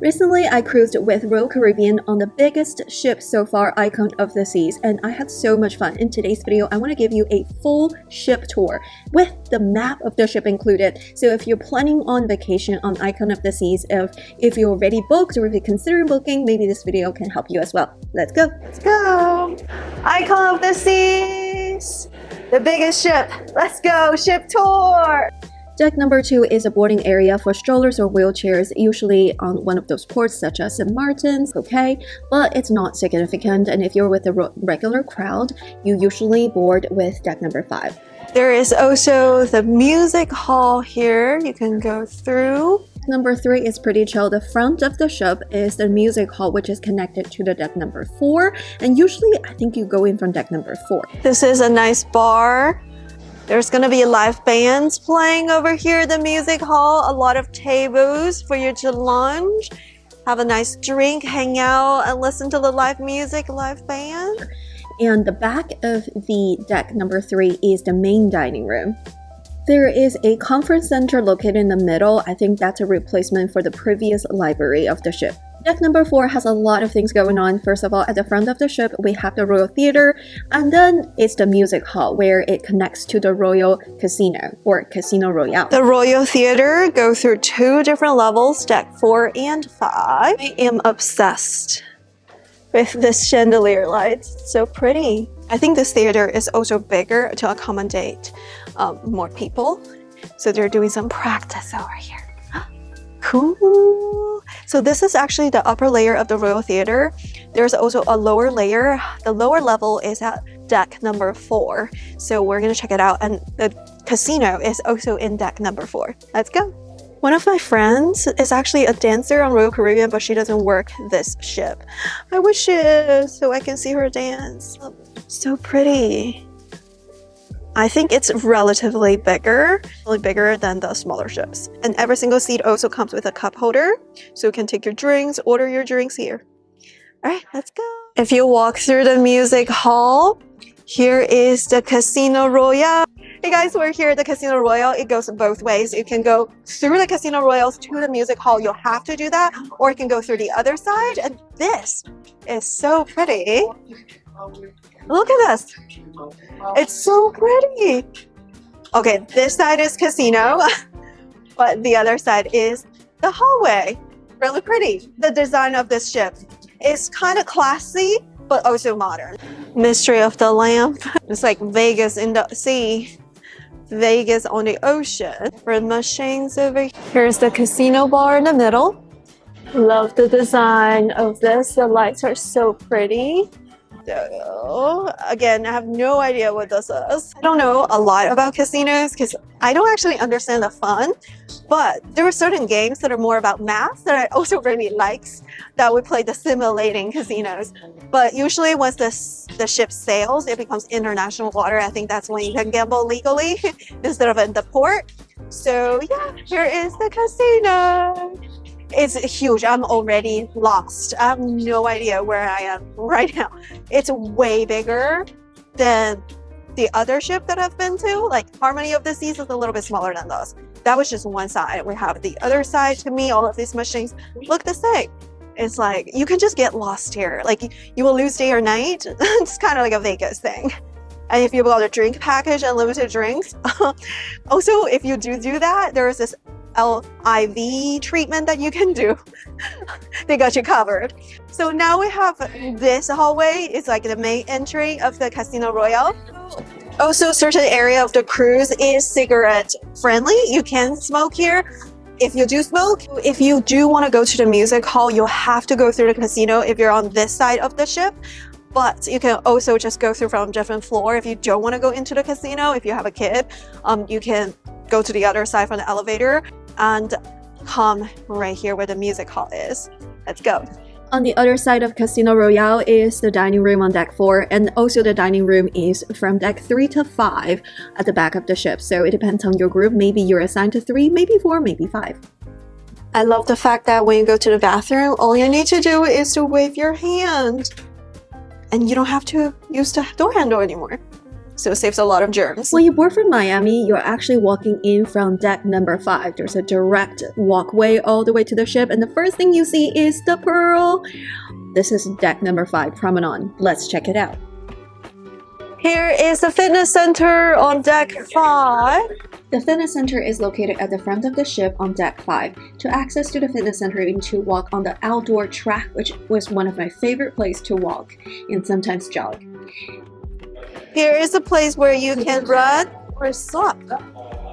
Recently, I cruised with Royal Caribbean on the biggest ship so far, Icon of the Seas, and I had so much fun. In today's video, I want to give you a full ship tour with the map of the ship included. So if you're planning on vacation on Icon of the Seas, if you're already booked or if you're considering booking, maybe this video can help you as well. Let's go! Let's go! Icon of the Seas! The biggest ship! Let's go! Ship tour! Deck number 2 is a boarding area for strollers or wheelchairs, usually on one of those ports such as St. Martin's, okay, but it's not significant, and if you're with a regular crowd, you usually board with deck number 5. There is also the music hall here, you can go through. Number 3 is pretty chill. The front of the ship is the music hall, which is connected to the deck number 4, and usually I think you go in from deck number 4. This is a nice bar. There's gonna be live bands playing over here, the music hall, a lot of tables for you to lounge, have a nice drink, hang out, and listen to the live music, live band. And the back of the deck number 3 is the main dining room. There is a conference center located in the middle. I think that's a replacement for the previous library of the ship. Deck number 4 has a lot of things going on. First of all, at the front of the ship, we have the Royal Theater, and then it's the music hall where it connects to the Royal Casino or Casino Royale. The Royal Theater goes through 2 different levels, deck 4 and 5. I am obsessed with this chandelier lights. It's so pretty. I think this theater is also bigger to accommodate more people. So they're doing some practice over here. Cool. So this is actually the upper layer of the Royal Theater. There's also a lower layer. The lower level is at deck number 4. So we're gonna check it out. And the casino is also in deck number 4. Let's go. One of my friends is actually a dancer on Royal Caribbean, but she doesn't work this ship. I wish she is, so I can see her dance. So pretty. I think it's relatively bigger than the smaller ships. And every single seat also comes with a cup holder, so you can take your drinks, order your drinks here. All right, let's go. If you walk through the music hall, here is the Casino Royale. Hey guys, we're here at the Casino Royale. It goes both ways. You can go through the Casino Royale to the music hall. You'll have to do that, or you can go through the other side. And this is so pretty. Look at this. It's so pretty. Okay, this side is casino, but the other side is the hallway. Really pretty. The design of this ship is kind of classy, but also modern. Mystery of the Lamp. It's like Vegas in the sea. Vegas on the ocean. Red machines over here. Here's the casino bar in the middle. Love the design of this. The lights are so pretty. So, again, I have no idea what this is. I don't know a lot about casinos because I don't actually understand the fun, but there are certain games that are more about math that I also really like that we play the simulating casinos. But usually once the ship sails, it becomes international water. I think that's when you can gamble legally instead of in the port. So yeah, here is the casino. It's huge. I'm already lost. I have no idea where I am right now. It's way bigger than the other ship that I've been to. Like Harmony of the Seas is a little bit smaller than those. That was just one side. We have the other side. To me, all of these machines look the same. It's like you can just get lost here. Like you will lose day or night. It's kind of like a Vegas thing. And if you bought a drink package and limited drinks, also if you do that, there is this LIV treatment that you can do. They got you covered. So now we have this hallway. It's like the main entry of the Casino Royale. Also, certain area of the cruise is cigarette friendly. You can smoke here. If you do smoke, if you do want to go to the music hall, you'll have to go through the casino if you're on this side of the ship. But you can also just go through from a different floor if you don't want to go into the casino. If you have a kid, you can go to the other side from the elevator and come right here where the music hall is. Let's go. On the other side of Casino Royale is the dining room on deck 4, and also the dining room is from deck 3 to 5 at the back of the ship. So it depends on your group. Maybe you're assigned to 3, maybe 4, maybe 5. I love the fact that when you go to the bathroom, all you need to do is to wave your hand. And you don't have to use the door handle anymore. so it saves a lot of germs. When you board from Miami, you're actually walking in from deck number 5. There's a direct walkway all the way to the ship, and the first thing you see is the Pearl. This is deck number 5, Promenade. Let's check it out. Here is the fitness center on deck 5. The fitness center is located at the front of the ship on deck 5. To access to the fitness center, you need to walk on the outdoor track, which was one of my favorite places to walk and sometimes jog. Here is a place where you can run or swap.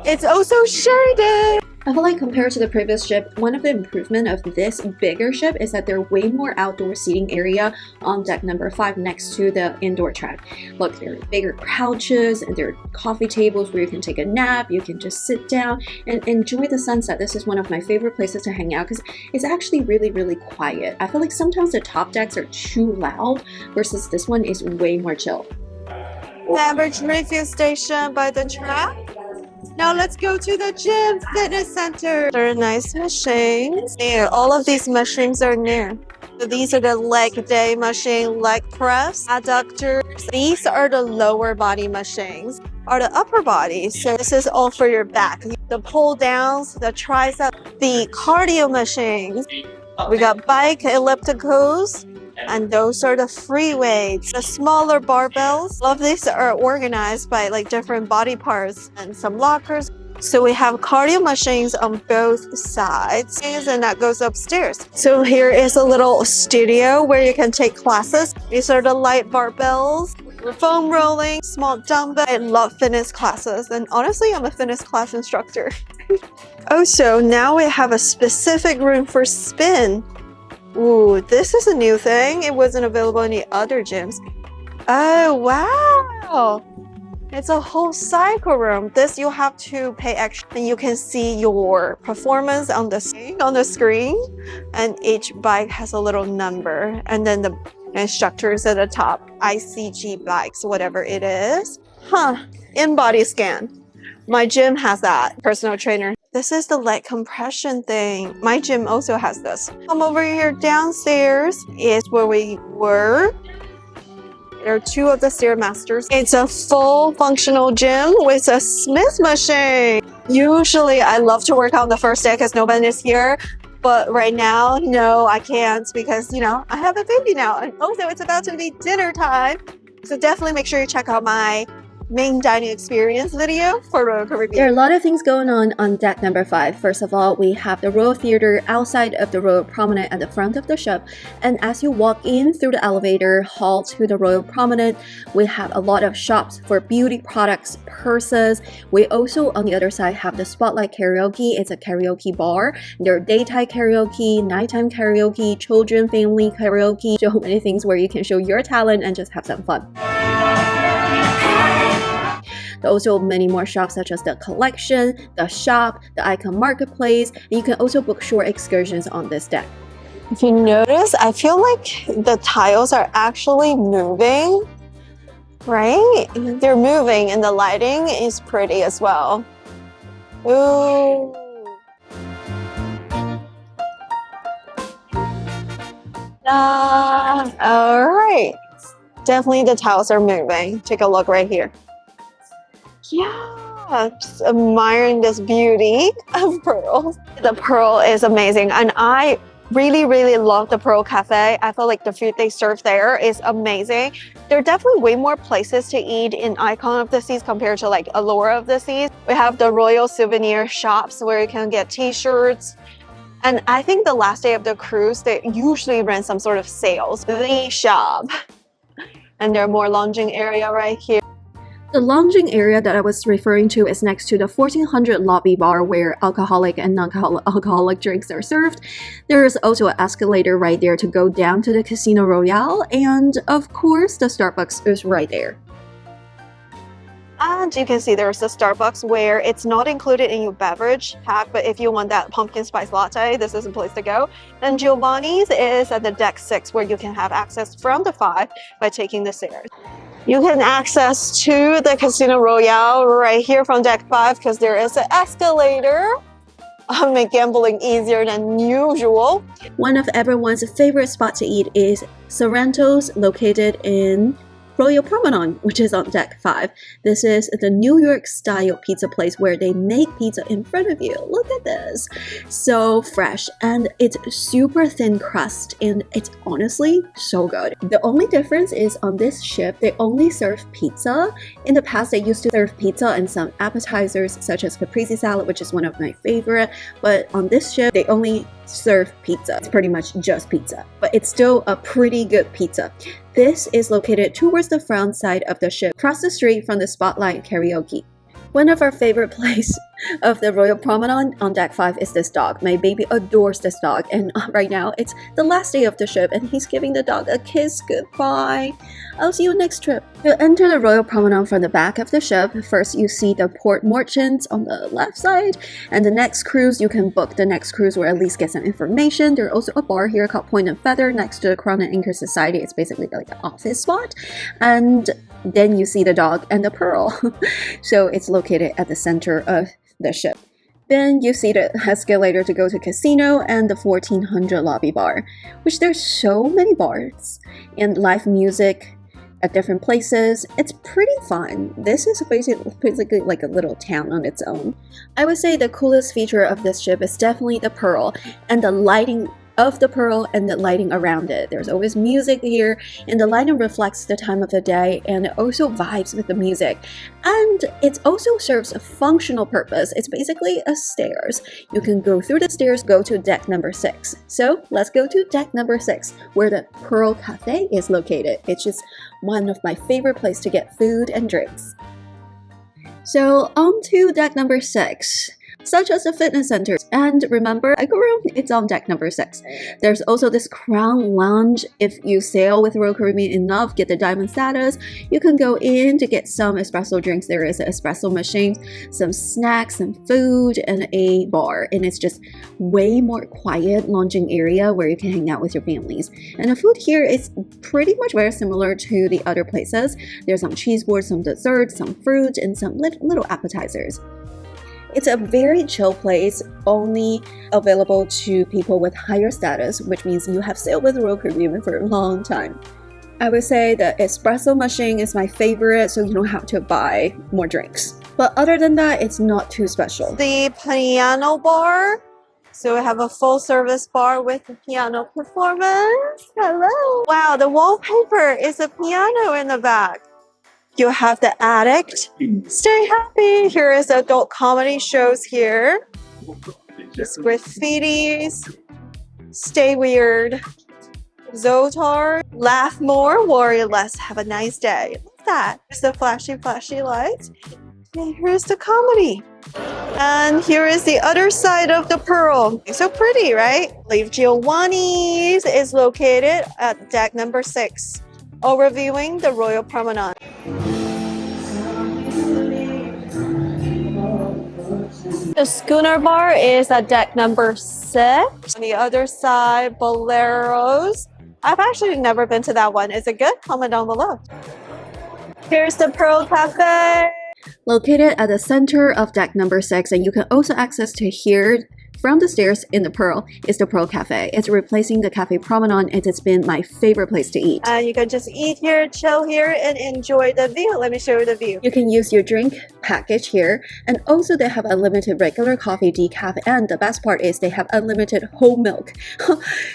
It's also shaded. I feel like compared to the previous ship, one of the improvements of this bigger ship is that there are way more outdoor seating area on deck number 5 next to the indoor track. Look, there are bigger couches and there are coffee tables where you can take a nap, you can just sit down and enjoy the sunset. This is one of my favorite places to hang out because it's actually really, really quiet. I feel like sometimes the top decks are too loud versus this one is way more chill. Beverage refill station by the track. Now let's go to the gym fitness center. There are nice machines. Here, all of these machines are new. So these are the leg day machine, leg press, adductors. These are the lower body machines, are the upper body. So this is all for your back. The pull downs, the tricep, the cardio machines. We got bike ellipticals. And those are the free weights, the smaller barbells. All of these are organized by like different body parts and some lockers. So we have cardio machines on both sides, and that goes upstairs. So here is a little studio where you can take classes. These are the light barbells, foam rolling, small dumbbell. I love fitness classes, and honestly, I'm a fitness class instructor. Also, now we have a specific room for spin. Ooh, this is a new thing. It wasn't available in the other gyms. Oh, wow. It's a whole cycle room. This you have to pay extra and you can see your performance on the screen. And each bike has a little number. And then the instructors at the top, ICG bikes, whatever it is. In-body scan. My gym has that, personal trainer. This is the leg compression thing. My gym also has this. Come over here downstairs is where we were. There are 2 of the Stairmasters. It's a full functional gym with a Smith machine. Usually I love to work out on the first day because nobody is here. But right now, no, I can't because, you know, I have a baby now. And also it's about to be dinner time. So definitely make sure you check out my main dining experience video for Royal Caribbean. There are a lot of things going on deck number 5. First of all, we have the Royal Theater outside of the Royal Promenade at the front of the ship. And as you walk in through the elevator hall to the Royal Promenade, we have a lot of shops for beauty products, purses. We also, on the other side, have the Spotlight Karaoke. It's a karaoke bar. There are daytime karaoke, nighttime karaoke, children, family karaoke. So many things where you can show your talent and just have some fun. There are also many more shops such as the Collection, the Shop, the Icon Marketplace, and you can also book short excursions on this deck. If you notice, I feel like the tiles are actually moving, right? They're moving and the lighting is pretty as well. Ooh. All right. Definitely the tiles are moving. Take a look right here. Yeah, just admiring this beauty of pearls. The pearl is amazing, and I really, really love the Pearl Cafe. I feel like the food they serve there is amazing. There are definitely way more places to eat in Icon of the Seas compared to like Allure of the Seas. We have the Royal Souvenir shops where you can get t-shirts. And I think the last day of the cruise, they usually run some sort of sales. The shop. And there are more lounging area right here. The lounging area that I was referring to is next to the 1400 lobby bar where alcoholic and non-alcoholic drinks are served. There is also an escalator right there to go down to the Casino Royale, and of course the Starbucks is right there. And you can see there's a Starbucks where it's not included in your beverage pack, but if you want that pumpkin spice latte, this is a place to go. And Giovanni's is at the deck 6 where you can have access from the 5 by taking the stairs. You can access to the Casino Royale right here from deck 5 because there is an escalator. Make gambling easier than usual. One of everyone's favorite spot to eat is Sorrento's, located in Royal Promenade, which is on deck 5. This is the New York style pizza place where they make pizza in front of you. Look at this. So fresh, and it's super thin crust, and it's honestly so good. The only difference is on this ship, they only serve pizza. In the past, they used to serve pizza and some appetizers such as caprese salad, which is one of my favorite, but on this ship, they only serve pizza. It's pretty much just pizza, but it's still a pretty good pizza. This is located towards the front side of the ship, across the street from the Spotlight Karaoke. One of our favorite places of the Royal Promenade on deck 5 is this dog. My baby adores this dog, and right now it's the last day of the ship and he's giving the dog a kiss goodbye. I'll see you next trip. To enter the Royal Promenade from the back of the ship, first you see the port merchants on the left side, and the next cruise, you can book the next cruise or at least get some information. There's also a bar here called Point and Feather next to the Crown and Anchor Society. It's basically like an office spot, and then you see the dog and the pearl. So it's located at the center of the ship. Then you see the escalator to go to casino and the 1400 lobby bar, which there's so many bars and live music at different places. It's pretty fun. This is basically like a little town on its own. I would say the coolest feature of this ship is definitely the pearl and the lighting of the pearl and the lighting around it. There's always music here, and the lighting reflects the time of the day, and it also vibes with the music. And it also serves a functional purpose. It's basically a stairs. You can go through the stairs, go to deck number 6. So let's go to deck number 6, where the Pearl Cafe is located. It's just one of my favorite places to get food and drinks. So on to deck number 6. Such as the fitness center. And remember, I go around, it's on deck number 6. There's also this Crown Lounge. If you sail with Royal Caribbean enough, get the diamond status, you can go in to get some espresso drinks. There is an espresso machine, some snacks, some food, and a bar. And it's just way more quiet lounging area where you can hang out with your families. And the food here is pretty much very similar to the other places. There's some cheese boards, some desserts, some fruit, and some little appetizers. It's a very chill place, only available to people with higher status, which means you have sailed with Royal Caribbean for a long time. I would say the espresso machine is my favorite, so you don't have to buy more drinks. But other than that, it's not too special. The piano bar. So we have a full service bar with a piano performance. Hello. Wow, the wallpaper is a piano in the back. You have the addict. Stay happy. Here is adult comedy shows here. Just graffitis. Stay weird. Zotar. Laugh more, worry less. Have a nice day. Look at that. Here's the flashy lights. And here's the comedy. And here is the other side of the pearl. So pretty, right? Leave Giovanni's is located at deck number 6. Overviewing the Royal Promenade. The schooner bar is at deck number 6. On the other side, Boleros. I've actually never been to that one. Is it good? Comment down below. Here's the Pearl Cafe. Located at the center of deck number 6, and you can also access to here from the stairs in the Pearl is the Pearl Cafe. It's replacing the Cafe Promenade, and it's been my favorite place to eat. And you can just eat here, chill here, and enjoy the view. Let me show you the view. You can use your drink package here, and also they have unlimited regular coffee, decaf, and the best part is they have unlimited whole milk.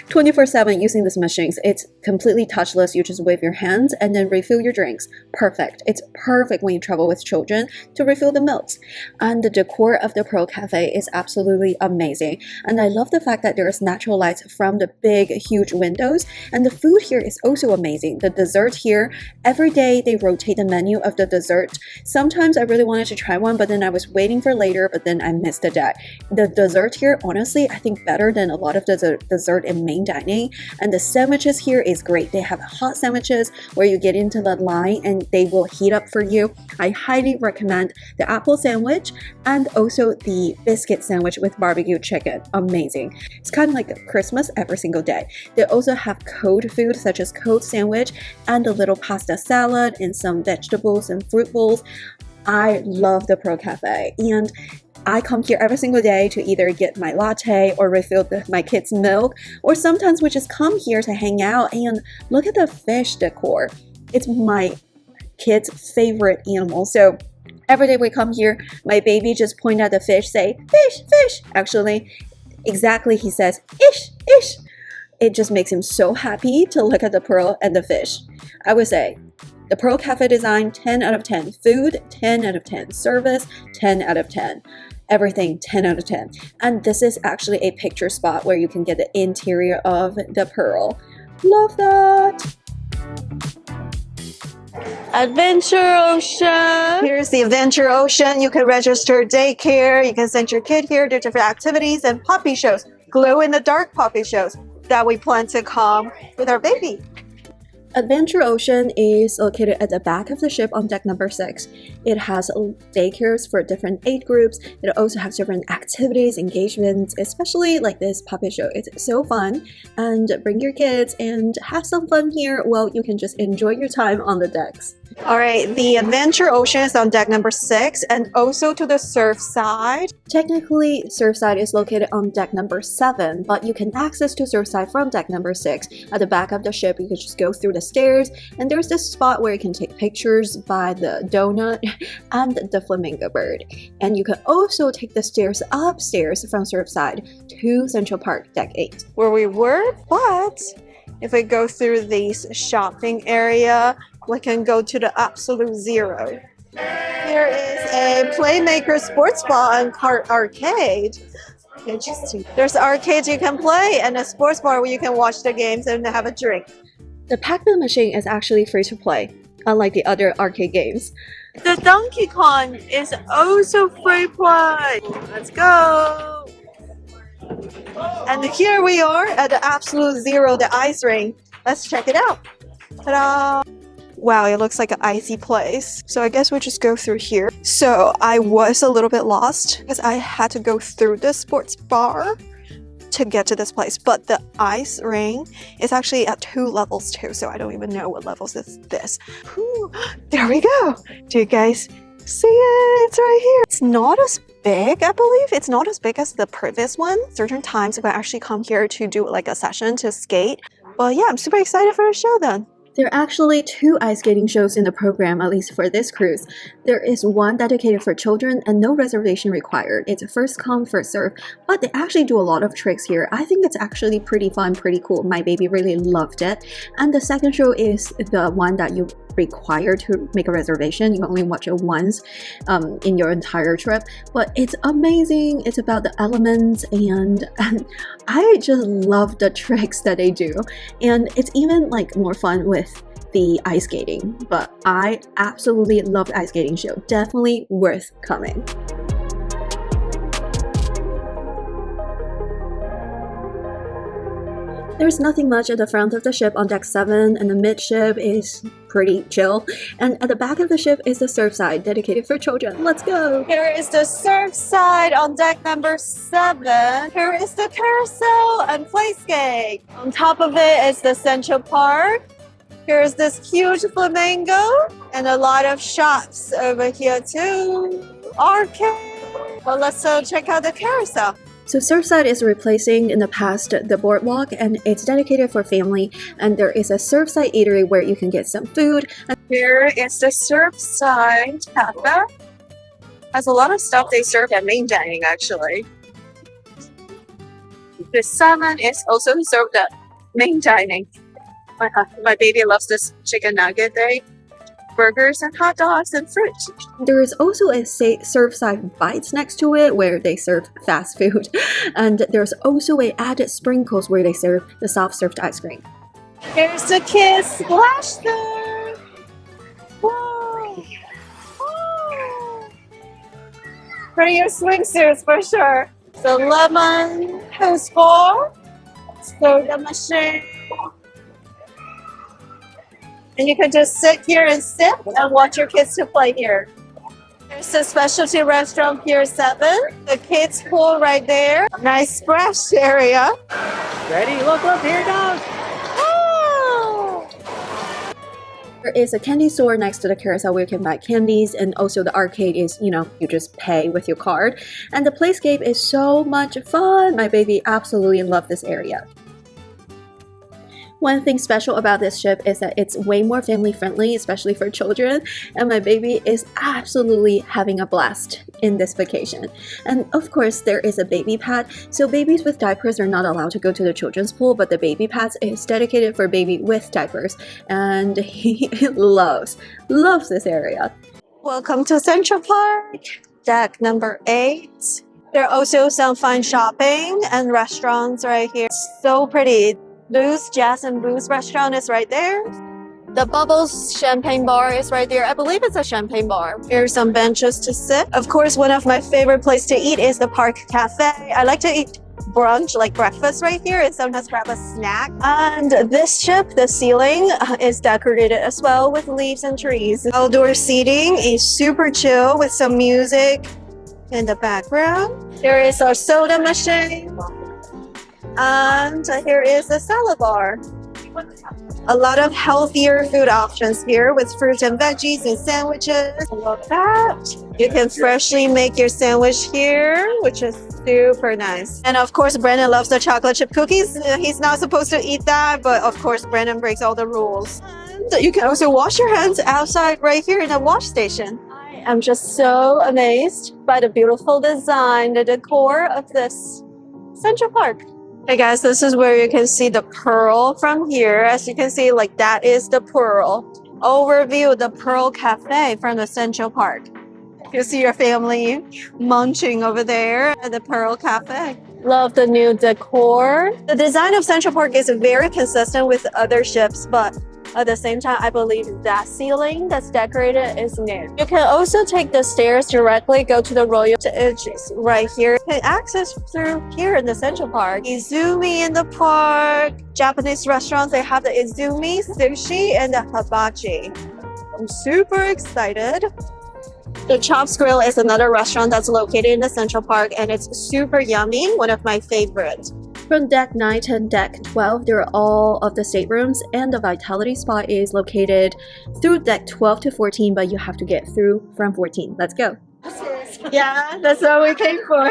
24/7 using these machines. It's completely touchless. You just wave your hands and then refill your drinks. Perfect. It's perfect when you travel with children to refill the milks. And the decor of the Pearl Cafe is absolutely amazing. And I love the fact that there's natural lights from the big, huge windows. And the food here is also amazing. The dessert here, every day they rotate the menu of the dessert. Sometimes I really wanted to try one, but then I was waiting for later, but then I missed the day. The dessert here, honestly, I think better than a lot of the dessert in main dining. And the sandwiches here is great. They have hot sandwiches where you get into the line and they will heat up for you. I highly recommend the apple sandwich and also the biscuit sandwich with barbecue chicken. Amazing. It's kind of like Christmas every single day. They also have cold food such as cold sandwich and a little pasta salad and some vegetables and fruit bowls. I love the Pearl Cafe, and I come here every single day to either get my latte or refill my kids' milk, or sometimes we just come here to hang out and look at the fish decor. It's my kids' favorite animal. So every day we come here, my baby just point at the fish, say, fish, fish. Actually, exactly he says, ish, ish. It just makes him so happy to look at the pearl and the fish. I would say, the Pearl Cafe design, 10 out of 10. Food, 10 out of 10. Service, 10 out of 10. Everything, 10 out of 10. And this is actually a picture spot where you can get the interior of the pearl. Love that! Adventure Ocean. Here's the Adventure Ocean. You can register daycare. You can send your kid here to different activities and puppy shows. Glow-in-the-dark puppy shows that we plan to come with our baby. Adventure Ocean is located at the back of the ship on deck number 6. It has daycares for different age groups. It also has different activities, engagements, especially like this puppet show. It's so fun, and bring your kids and have some fun here while you can just enjoy your time on the decks. All right, the Adventure Ocean is on deck number 6 and also to the surf side. Technically, Surfside is located on deck number 7, but you can access to Surfside from deck number 6. At the back of the ship, you can just go through the stairs, and there's this spot where you can take pictures by the donut and the flamingo bird. And you can also take the stairs upstairs from Surfside to Central Park, deck 8. Where we were, but if we go through this shopping area, we can go to the Absolute Zero. Here is a Playmaker sports ball and cart arcade. Interesting. There's arcades you can play and a sports bar where you can watch the games and have a drink. The Pac-Man machine is actually free to play, unlike the other arcade games. The Donkey Kong is also free play. Let's go. And here we are at the Absolute Zero, the ice ring. Let's check it out. Ta-da! Wow, it looks like an icy place. So I guess we'll just go through here. So I was a little bit lost because I had to go through the sports bar to get to this place. But the ice ring is actually at 2 levels too. So I don't even know what levels is this. Whew, there we go. Do you guys see it? It's right here. It's not as big, I believe. It's not as big as the previous one. Certain times we can actually come here to do like a session to skate. But yeah, I'm super excited for the show then. There are actually 2 ice skating shows in the program, at least for this cruise. There is one dedicated for children and no reservation required. It's first come, first serve, but they actually do a lot of tricks here. I think it's actually pretty fun, pretty cool. My baby really loved it. And the second show is the one that you require to make a reservation. You only watch it once in your entire trip, but it's amazing. It's about the elements, and I just love the tricks that they do. And it's even like more fun with the ice skating, but I absolutely love the ice skating show. Definitely worth coming. There's nothing much at the front of the ship on deck 7, and the midship is pretty chill. And at the back of the ship is the surf side, dedicated for children. Let's go! Here is the surf side on deck number 7. Here is the carousel and playscape. On top of it is the Central Park. Here's this huge flamingo and a lot of shops over here too. Arcade. Well, let's check out the carousel. So Surfside is replacing in the past the boardwalk, and it's dedicated for family, and there is a Surfside eatery where you can get some food. Here is the Surfside Cafe. Has a lot of stuff they serve at main dining actually. The salmon is also served at main dining. My baby loves this chicken nugget day. Burgers and hot dogs and fruit. There is also a Surfside Bites next to it where they serve fast food. And there's also a added sprinkles where they serve the soft served ice cream. Here's the kids splash there. Whoa. Whoa. For your swimsuits for sure. The lemon hose ball. Soda machine. And you can just sit here and sip and watch your kids to play here. There's a specialty restaurant, Pier 7. The kids pool right there. Nice splash area. Ready? Look, here it goes. Oh! There is a candy store next to the carousel where you can buy candies, and also the arcade is, you just pay with your card. And the playscape is so much fun. My baby absolutely loved this area. One thing special about this ship is that it's way more family friendly, especially for children, and my baby is absolutely having a blast in this vacation. And of course, there is a baby pad, so babies with diapers are not allowed to go to the children's pool, but the baby pad is dedicated for baby with diapers, and he loves this area. Welcome to Central Park, deck number 8. There are also some fine shopping and restaurants right here. So pretty. Booze, Jazz and Booze restaurant is right there. The Bubbles champagne bar is right there. I believe it's a champagne bar. Here's some benches to sit. Of course, one of my favorite places to eat is the Park Cafe. I like to eat brunch, like breakfast right here, and sometimes grab a snack. And this ship, the ceiling is decorated as well with leaves and trees. Outdoor seating is super chill with some music in the background. There is our soda machine. And here is the salad bar. A lot of healthier food options here with fruits and veggies and sandwiches. I love that. You can freshly make your sandwich here, which is super nice. And of course, Brandon loves the chocolate chip cookies. He's not supposed to eat that, but of course, Brandon breaks all the rules. And you can also wash your hands outside right here in the wash station. I am just so amazed by the beautiful design, the decor of this Central Park. Hey guys, this is where you can see the Pearl from here. As you can see, like that is the Pearl. Overview the Pearl Cafe from the Central Park. You see your family munching over there at the Pearl Cafe. Love the new decor. The design of Central Park is very consistent with other ships, but at the same time, I believe that ceiling that's decorated is new. You can also take the stairs directly, go to the Royal Edges right here. You can access through here in the Central Park. Izumi in the park. Japanese restaurants, they have the Izumi, Sushi, and the Hibachi. I'm super excited. The Chops Grill is another restaurant that's located in the Central Park, and it's super yummy, one of my favorites. From deck 9 to deck 12, there are all of the staterooms, and the Vitality Spa is located through deck 12 to 14, but you have to get through from 14. Let's go. Yeah, that's what we came for.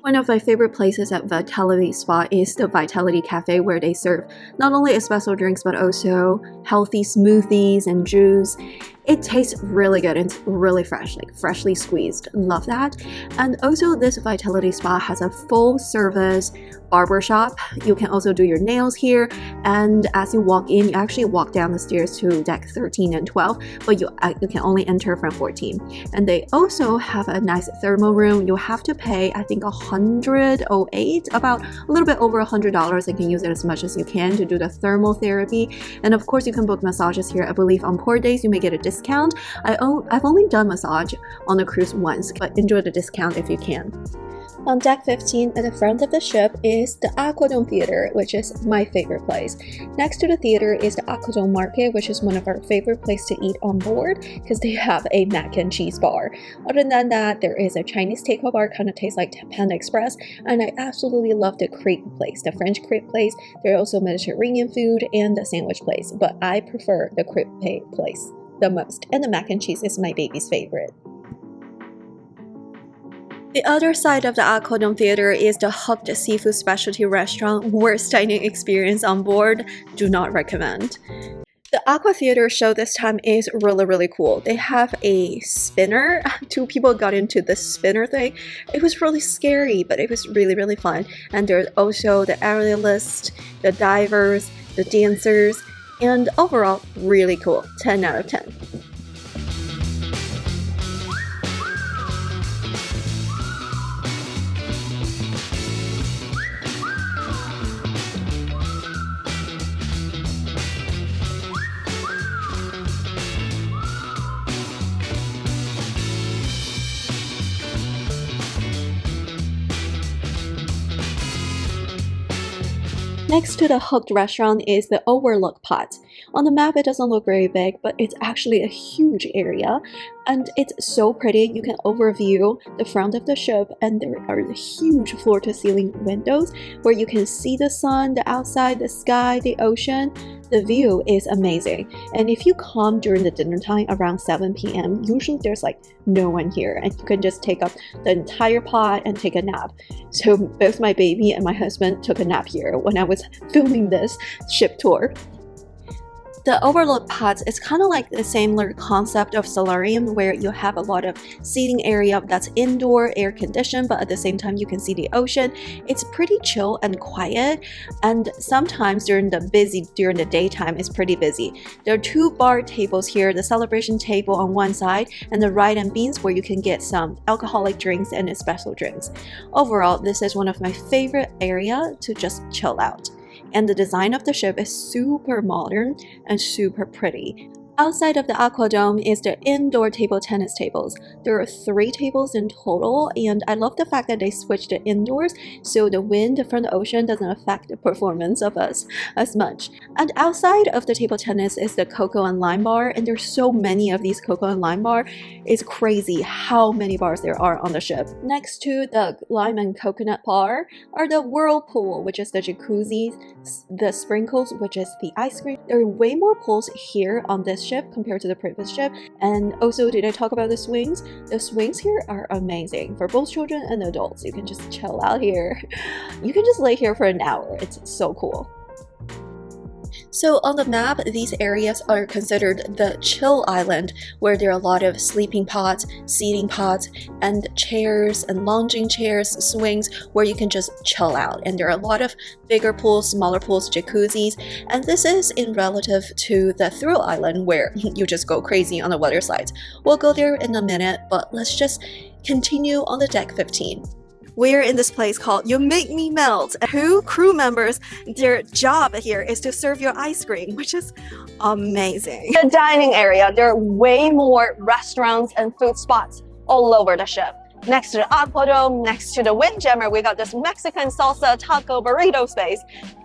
One of my favorite places at Vitality Spa is the Vitality Cafe, where they serve not only espresso drinks but also healthy smoothies and juice. It tastes really good. It's really fresh, like freshly squeezed. Love that. And also this Vitality Spa has a full service barbershop. You can also do your nails here. And as you walk in, you actually walk down the stairs to deck 13 and 12, but you can only enter from 14. And they also have a nice thermal room. You have to pay, I think, $108, about a little bit over $100. You can use it as much as you can to do the thermal therapy. And of course, you can book massages here. I believe on port days, you may get a discount. I've only done massage on a cruise once, but enjoy the discount if you can. On deck 15 at the front of the ship is the Aqua Theater, which is my favorite place. Next to the theater is the Aqua Market, which is one of our favorite places to eat on board because they have a mac and cheese bar. Other than that, there is a Chinese takeout bar, kind of tastes like Panda Express, and I absolutely love the crepe place, the French crepe place. There are also Mediterranean food and the sandwich place, but I prefer the crepe place the most, and the mac and cheese is my baby's favorite. The other side of the Aqua Theater is the Hooked Seafood Specialty Restaurant. Worst dining experience on board, do not recommend. The Aqua Theater show this time is really cool. They have a spinner. 2 people got into the spinner thing. It was really scary, but it was really fun. And there's also the aerialists, the divers, the dancers, and overall, really cool. 10 out of 10. Next to the Hooked restaurant is the Overlook Pot. On the map, it doesn't look very big, but it's actually a huge area. And it's so pretty. You can overview the front of the ship, and there are huge floor-to-ceiling windows where you can see the sun, the outside, the sky, the ocean. The view is amazing. And if you come during the dinner time around 7 p.m., usually there's like no one here, and you can just take up the entire pot and take a nap. So both my baby and my husband took a nap here when I was filming this ship tour. The overlook pods is kind of like the similar concept of solarium, where you have a lot of seating area that's indoor, air conditioned, but at the same time you can see the ocean. It's pretty chill and quiet, and sometimes during the daytime it's pretty busy. There are 2 bar tables here, the celebration table on one side and the ride and beans where you can get some alcoholic drinks and espresso drinks. Overall, this is one of my favorite area to just chill out. And the design of the ship is super modern and super pretty. Outside of the aqua dome is the indoor table tennis tables. There are 3 tables in total, and I love the fact that they switched it indoors so the wind from the ocean doesn't affect the performance of us as much. And outside of the table tennis is the cocoa and lime bar, and there's so many of these cocoa and lime bar. It's crazy how many bars there are on the ship. Next to the lime and coconut bar are the whirlpool, which is the jacuzzi, the sprinkles, which is the ice cream. There are way more pools here on this ship compared to the previous ship. And also, did I talk about the swings? The swings here are amazing for both children and adults. You can just chill out here. You can just lay here for an hour. It's so cool. So on the map, these areas are considered the chill island, where there are a lot of sleeping pods, seating pods, and chairs and lounging chairs, swings, where you can just chill out. And there are a lot of bigger pools, smaller pools, jacuzzis, and this is in relative to the thrill island, where you just go crazy on the water slides. We'll go there in a minute, but let's just continue on the deck 15. We're in this place called You Make Me Melt. 2 crew members, their job here is to serve your ice cream, which is amazing. The dining area, there are way more restaurants and food spots all over the ship. Next to the aqua dome, next to the windjammer, we got this Mexican salsa taco burrito space.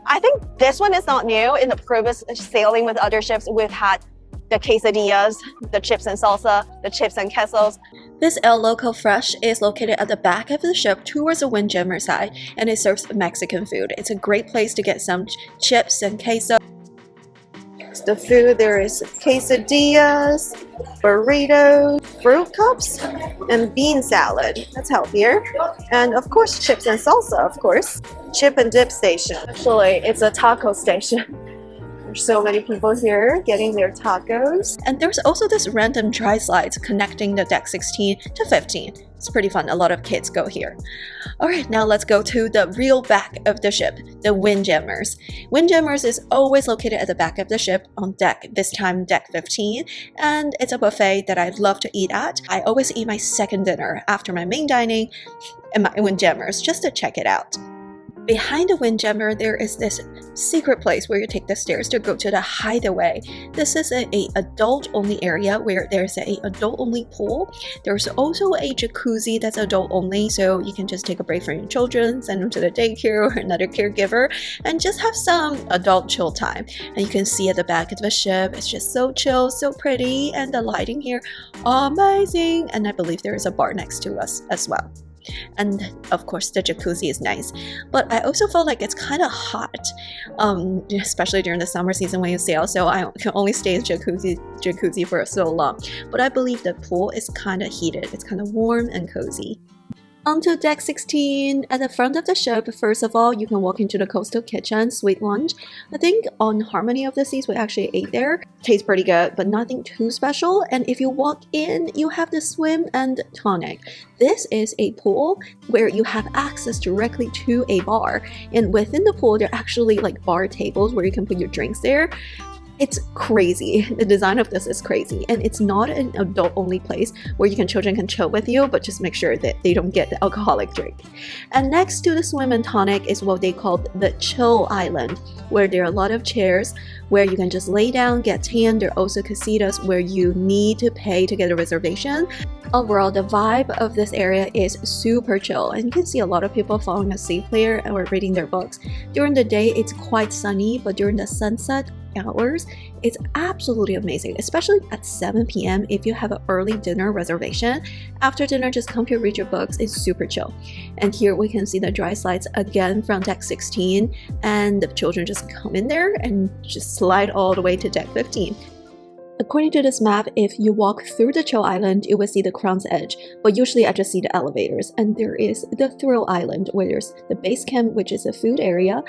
I think this one is not new. In the previous sailing with other ships, we've had the quesadillas, the chips and salsa, the chips and quesos. This El Loco Fresh is located at the back of the ship towards the windjammer side, and it serves Mexican food. It's a great place to get some chips and queso. The food, there is quesadillas, burritos, fruit cups, and bean salad. That's healthier. And of course, chips and salsa, of course. Chip and dip station. Actually, it's a taco station. There's so many people here getting their tacos. And there's also this random dry slides connecting the deck 16 to 15. It's pretty fun. A lot of kids go here. Alright, now let's go to the real back of the ship, the windjammers. Windjammers is always located at the back of the ship on deck, this time deck 15. And it's a buffet that I love to eat at. I always eat my second dinner after my main dining and my windjammers just to check it out. Behind the windjammer, there is this secret place where you take the stairs to go to the hideaway. This is a adult-only area where there's a adult-only pool. There's also a jacuzzi that's adult-only, so you can just take a break from your children, send them to the daycare or another caregiver, and just have some adult chill time. And you can see at the back of the ship, it's just so chill, so pretty, and the lighting here, amazing. And I believe there is a bar next to us as well. And of course the jacuzzi is nice, but I also felt like it's kind of hot, especially during the summer season when you sail, so I can only stay in jacuzzi for so long. But I believe the pool is kind of heated. It's kind of warm and cozy. Onto deck 16. At the front of the ship, first of all, you can walk into the coastal kitchen, sweet lunch. I think on Harmony of the Seas, we actually ate there. Tastes pretty good, but nothing too special. And if you walk in, you have the swim and tonic. This is a pool where you have access directly to a bar. And within the pool, there are actually like bar tables where you can put your drinks there. It's crazy. The design of this is crazy, and it's not an adult-only place where children can chill with you, but just make sure that they don't get the alcoholic drink. And next to the swim and tonic is what they call the chill island, where there are a lot of chairs where you can just lay down, get tan. There are also casitas where you need to pay to get a reservation. Overall, the vibe of this area is super chill, and you can see a lot of people falling asleep here or reading their books. During the day, it's quite sunny, but during the sunset, hours. It's absolutely amazing, especially at 7 p.m. if you have an early dinner reservation. After dinner, just come here, read your books. It's super chill. And here we can see the dry slides again from deck 16, and the children just come in there and just slide all the way to deck 15. According to this map, if you walk through the Chill Island, you will see the Crown's Edge, but usually I just see the elevators. And there is the Thrill Island, where there's the base camp, which is a food area,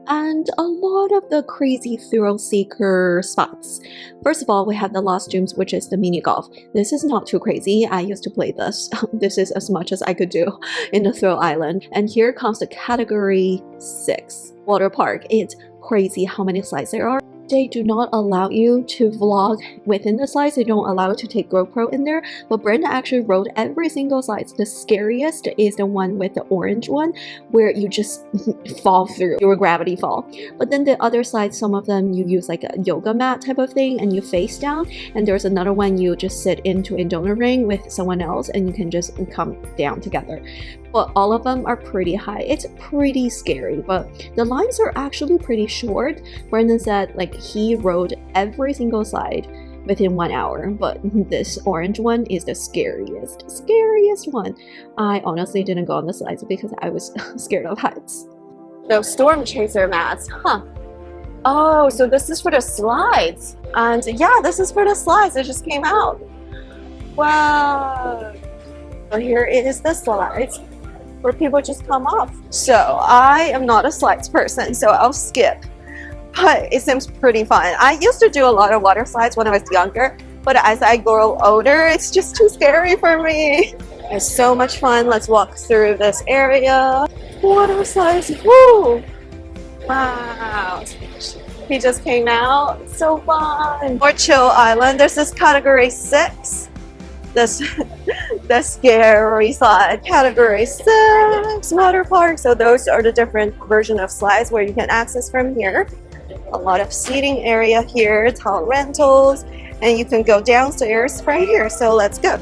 and a lot of the crazy thrill seeker spots. First of all, we have the Lost Dooms, which is the mini golf. This is not too crazy. I used to play this. This is as much as I could do in the Thrill Island. And here comes the Category 6 water park. It's crazy how many slides there are. They do not allow you to vlog within the slides. They don't allow you to take GoPro in there, but Brenda actually wrote every single slide. The scariest is the one with the orange one, where you just fall through your gravity fall. But then the other slides, some of them you use like a yoga mat type of thing and you face down, and there's another one you just sit into a donut ring with someone else and you can just come down together. But all of them are pretty high. It's pretty scary, but the lines are actually pretty short. Brendan said like he rode every single slide within 1 hour, but this orange one is the scariest one. I honestly didn't go on the slides because I was scared of heights. No storm chaser mats, huh? Oh, so this is for the slides. And yeah, this is for the slides. It just came out. Wow. So here is the slides where people just come off. So I am not a slides person, so I'll skip. But it seems pretty fun. I used to do a lot of water slides when I was younger, but as I grow older, it's just too scary for me. It's so much fun. Let's walk through this area. Water slides, woo! Wow. He just came out, so fun. More Chill Island, this is Category 6. This the scary slide, Category 6 water park. So those are the different version of slides where you can access from here. A lot of seating area here, tall rentals, and you can go downstairs right here. So let's go.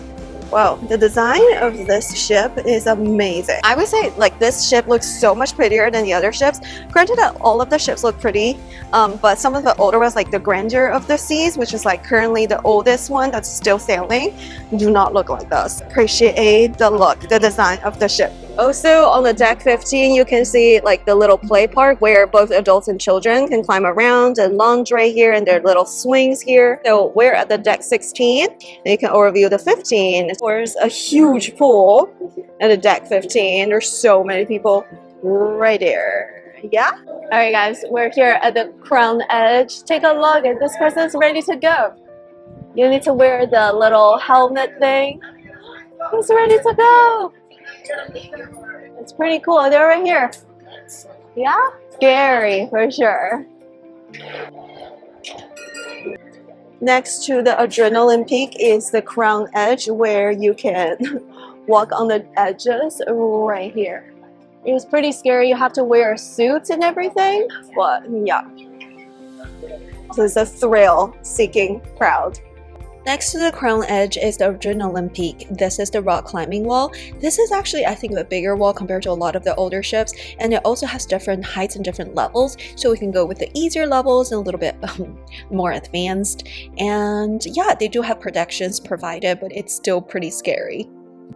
Wow, the design of this ship is amazing. I would say like this ship looks so much prettier than the other ships. Granted that all of the ships look pretty, but some of the older ones like the Grandeur of the Seas, which is like currently the oldest one that's still sailing, do not look like this. Appreciate the look, the design of the ship. Also on the deck 15, you can see like the little play park where both adults and children can climb around, and lingerie here and their little swings here. So we're at the deck 16, and you can overview the 15. There's a huge pool at the deck 15. There's so many people right there. Yeah? All right, guys, we're here at the Crown Edge. Take a look, and this person's ready to go. You need to wear the little helmet thing. He's ready to go. It's pretty cool. They're right here. Yeah? Scary for sure. Next to the adrenaline peak is the Crown Edge, where you can walk on the edges right here. It was pretty scary. You have to wear a suit and everything, but yeah. So it's a thrill-seeking crowd. Next to the Crown Edge is the Adrenaline Peak. This is the rock climbing wall. This is actually, I think, a bigger wall compared to a lot of the older ships, and it also has different heights and different levels, so we can go with the easier levels and a little bit more advanced. And yeah, they do have protections provided, but it's still pretty scary.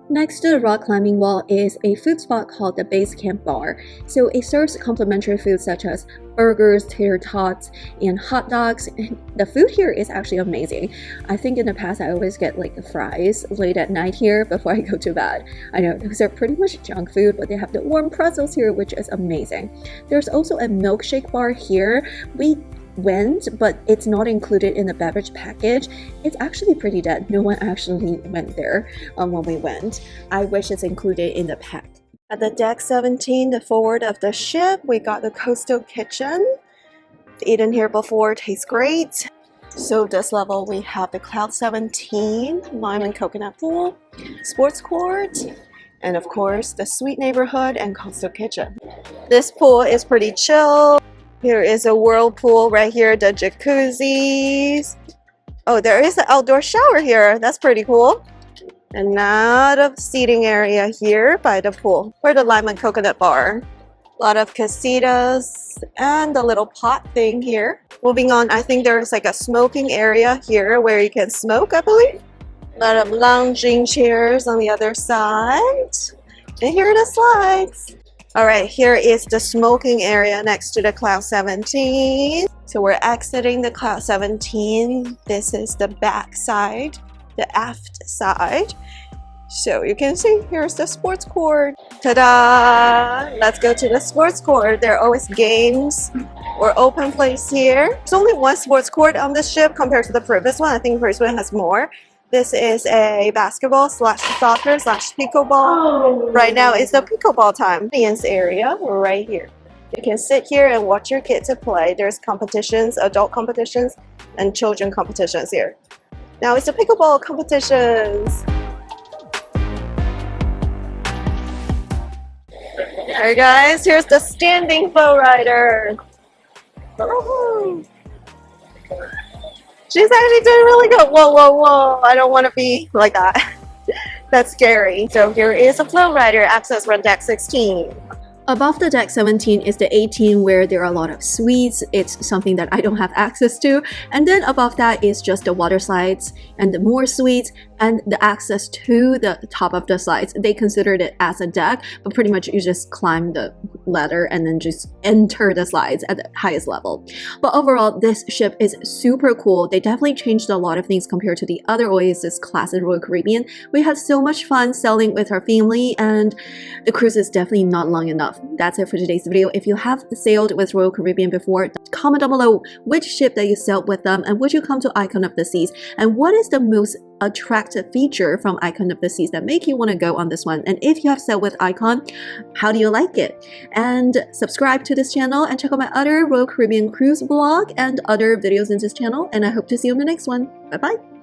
Next to the rock climbing wall is a food spot called the Base Camp Bar. So it serves complimentary foods such as burgers, tater tots, and hot dogs. And the food here is actually amazing. I think in the past I always get like the fries late at night here before I go to bed. I know those are pretty much junk food, but they have the warm pretzels here, which is amazing. There's also a milkshake bar here. We went, but it's not included in the beverage package. It's actually pretty dead. No one actually went there when we went. I wish it's included in the pack. At the deck 17, the forward of the ship, we got the coastal kitchen. Eaten here before, tastes great. So this level we have the Cloud 17 lime and coconut pool, sports court, and of course the sweet neighborhood and coastal kitchen. This pool is pretty chill. Here is a whirlpool right here, the jacuzzis. Oh, there is an outdoor shower here. That's pretty cool. A lot of seating area here by the pool for the lime and coconut bar. A lot of casitas and the little pot thing here. Moving on, I think there's like a smoking area here where you can smoke, I believe. A lot of lounging chairs on the other side. And here are the slides. All right, here is the smoking area next to the Cloud 17. So we're exiting the Cloud 17. This is the back side, the aft side. So you can see here's the sports court. Ta-da! Let's go to the sports court. There are always games or open place here. There's only one sports court on this ship compared to the previous one. I think the previous one has more. This is a basketball / soccer / pickleball. Right now is the pickleball time. Audience area right here. You can sit here and watch your kids play. There's competitions, adult competitions, and children competitions here. Now it's the pickleball competitions. Alright guys, here's the standing flow rider. Oh. She's actually doing really good. Whoa, whoa, whoa. I don't want to be like that. That's scary. So here is a flow rider access run deck 16. Above the deck 17 is the 18 where there are a lot of suites. It's something that I don't have access to. And then above that is just the water slides and the more suites and the access to the top of the slides. They considered it as a deck, but pretty much you just climb the ladder and then just enter the slides at the highest level. But overall, this ship is super cool. They definitely changed a lot of things compared to the other Oasis class in Royal Caribbean. We had so much fun sailing with our family, and the cruise is definitely not long enough. That's it for today's video. If you have sailed with Royal Caribbean before, comment down below which ship that you sailed with them, and would you come to Icon of the Seas, and what is the most attractive feature from Icon of the Seas that make you want to go on this one. And if you have sailed with Icon, how do you like it? And subscribe to this channel and check out my other Royal Caribbean cruise vlog and other videos in this channel, and I hope to see you on the next one. Bye bye.